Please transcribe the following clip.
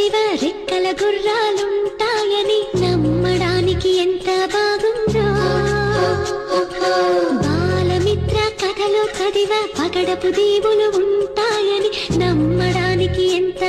చదివ రెక్కల గుర్రాలుంటాయని నమ్మడానికి ఎంత బాగుందో. బాలమిత్ర కథలో చదివ పగడపు దీవులు ఉంటాయని నమ్మడానికి ఎంత